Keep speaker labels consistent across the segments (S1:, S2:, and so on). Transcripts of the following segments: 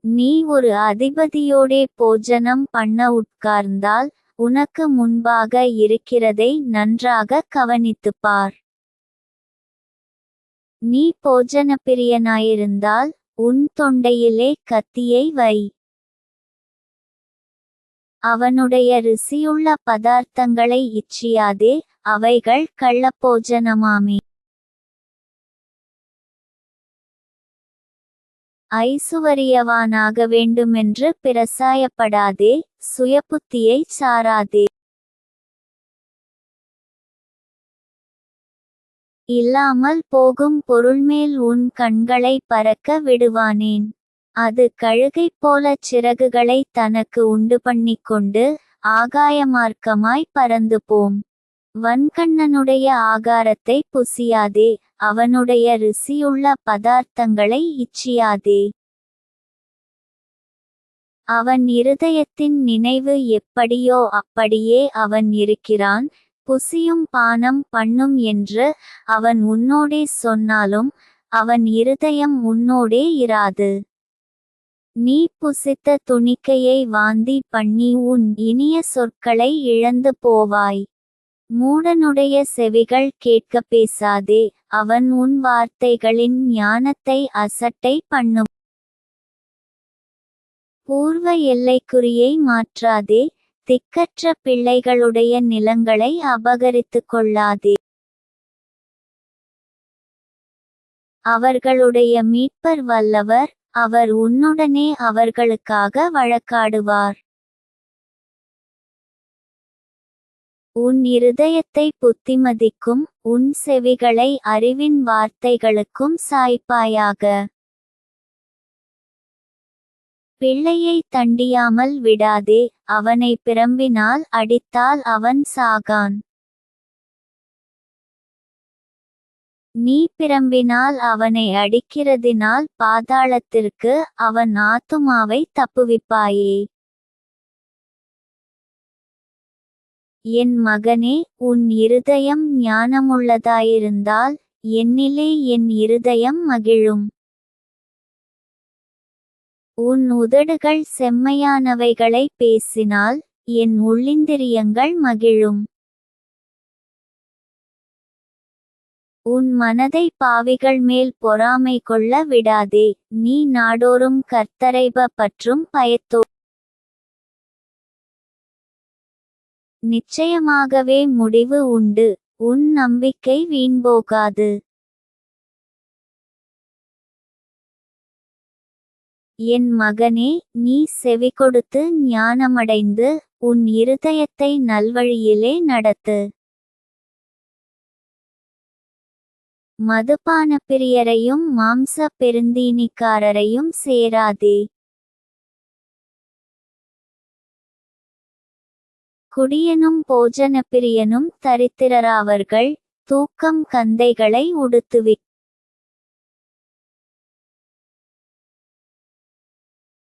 S1: நீ ஒரு அதிபதியோடே போஜனம் பண்ண உட்கார்ந்தால் உனக்கு முன்பாக இருக்கிறதை நன்றாக கவனித்துப் பார். நீ போஜனப்பிரியனாயிருந்தால் உன் தொண்டையிலே கத்தியை வை. அவனுடைய ருசியுள்ள பதார்த்தங்களை இச்சியாதே, அவைகள் கள்ளப்போஜனமாமே. ஐசுவரியவானாக வேண்டுமென்று பிரசாயப்படாதே, சுயபுத்தியைச் சாராதே. இல்லாமல் போகும் பொருள்மேல் உன் கண்களை பறக்க விடுவானேன்? அது கழுகைப் போலச் சிறகுகளை தனக்கு உண்டுபண்ணிக்கொண்டு ஆகாயமார்க்கமாய் பறந்து போம். வன்கண்ணனுடைய ஆகாரத்தை புசியாதே, அவனுடைய ருசியுள்ள பதார்த்தங்களை இச்சியாதே. அவன் இருதயத்தின் நினைவு எப்படியோ அப்படியே அவன் இருக்கிறான். புசியும் பானம் பண்ணும் என்று அவன் உன்னோடே சொன்னாலும் அவன் இருதயம் உன்னோடே இராது. நீ புசித்த துணிக்கையை வாந்தி பண்ணி உன் இனிய சொற்களை இழந்து போவாய். மூடனுடைய செவிகள் கேட்கப் பேசாதே, அவன் உன் வார்த்தைகளின் ஞானத்தை அசட்டை பண்ணும். பூர்வ எல்லைக்குறியை மாற்றாதே, திக்கற்ற பிள்ளைகளுடைய நிலங்களை அபகரித்துக் கொள்ளாதே. அவர்களுடைய மீட்பர் வல்லவர், அவர் உன்னுடனே அவர்களுக்காக வழக்காடுவார். உன் இருதயத்தை புத்திமதிக்கும் உன் செவிகளை அறிவின் வார்த்தைகளுக்கும் சாய்ப்பாயாக. பிள்ளையை தண்டியாமல் விடாதே, அவனை பிரம்பினால் அடித்தால் அவன் சாகான். நீ பிரம்பினால் அவனை அடிக்கிறதினால் பாதாளத்திற்கு அவன் ஆத்துமாவை தப்புவிப்பாயே. என் மகனே, உன் இருதயம் ஞானமுள்ளதாயிருந்தால் என்னிலே என் இருதயம் மகிழும். உன் உதடுகள் செம்மையானவைகளை பேசினால் என் உள்ளிந்திரியங்கள் மகிழும். உன் மனதை பாவிகள் மேல் பொறாமை கொள்ள விடாதே, நீ நாடோறும் கர்த்தரைப் பற்றும் பயத்தோ. நிச்சயமாகவே முடிவு உண்டு, உன் நம்பிக்கை வீண்போகாது. என் மகனே, நீ செவிகொடுத்து ஞானமடைந்து உன் இருதயத்தை நல்வழியிலே நடத்து. மதுபானப்பிரியரையும் மாம்ச பெருந்தீனிக்காரரையும் சேராதே. குடியனும் போஜனப்பிரியனும் தரித்திரராவர்கள், தூக்கம் கந்தைகளை உடுத்துவிக்.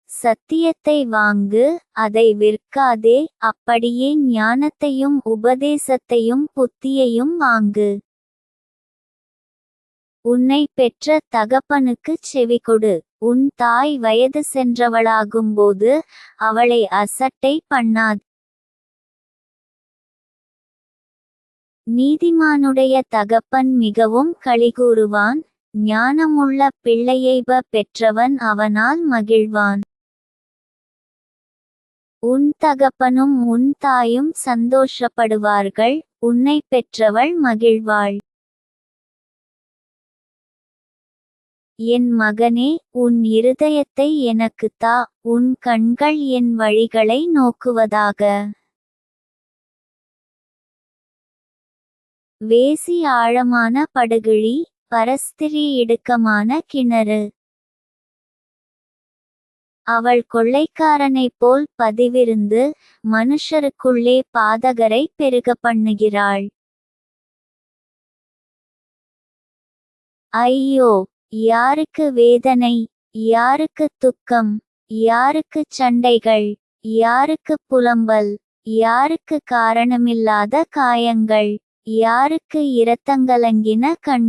S1: சத்தியத்தை வாங்கு, அதை விற்காதே, அப்படியே ஞானத்தையும் உபதேசத்தையும் புத்தியையும் வாங்கு. உன்னை பெற்ற தகப்பனுக்குச் செவிகொடு, உன் தாய் வயது சென்றவளாகும்போது அவளை அசட்டை பண்ணாதே. நீதிமானுடைய தகப்பன் மிகவும் களிகூறுவான், ஞானமுள்ள பிள்ளையைப் பெற்றவன் அவனால் மகிழ்வான். உன் தகப்பனும் உன் தாயும் சந்தோஷப்படுவார்கள், உன்னை பெற்றவள் மகிழ்வாள். என் மகனே, உன் இருதயத்தை எனக்குத் தா, உன் கண்கள் என் வழிகளை நோக்குவதாக. வேசி ஆழமான படுகுழி, பரஸ்திரி இடுக்கமான கிணறு. அவள் கொள்ளைக்காரனைப் போல் பதிவிருந்து மனுஷருக்குள்ளே பாதகரை பெருகப் பண்ணுகிறாள். ஐயோ, யாருக்கு வேதனை, யாருக்கு துக்கம், யாருக்கு சண்டைகள், யாருக்கு புலம்பல், யாருக்கு காரணமில்லாத காயங்கள், யாருக்கு இரத்தங்கலங்கின கண்.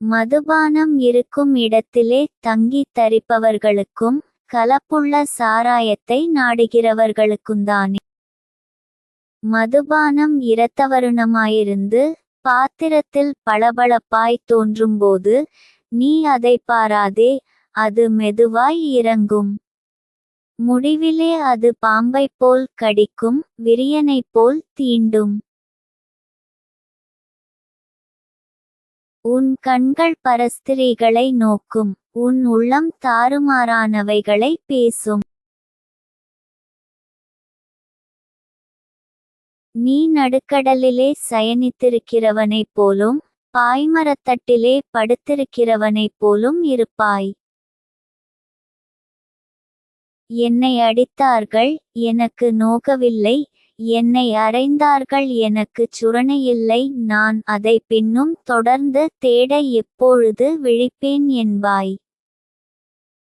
S1: மதுபானம் இருக்கும் இடத்திலே தங்கி தரிப்பவர்களுக்கும் கலப்புள்ள சாராயத்தை நாடுகிறவர்களுக்குந்தானே. மதுபானம் இரத்தவருணமாயிருந்து பாத்திரத்தில் பளபளப்பாய் தோன்றும்போது நீ அதை பாராதே, அது மெதுவாய் இறங்கும். முடிவிலே அது பாம்பைப் போல் கடிக்கும், விரியனைப் போல் தீண்டும். உன் கண்கள் பரஸ்திரீகளை நோக்கும், உன் உள்ளம் தாறுமாறானவைகளை பேசும். நீ நடுக்கடலிலே சயனித்திருக்கிறவனைப் போலும் பாய்மரத்தட்டிலே படுத்திருக்கிறவனைப் போலும் இருப்பாய். என்னை அடித்தார்கள், எனக்கு நோகவில்லை, என்னை அறைந்தார்கள், எனக்குச் சுரணையில்லை, நான் அதை பின்னும் தொடர்ந்து தேட எப்பொழுது விழிப்பேன் என்பாய்.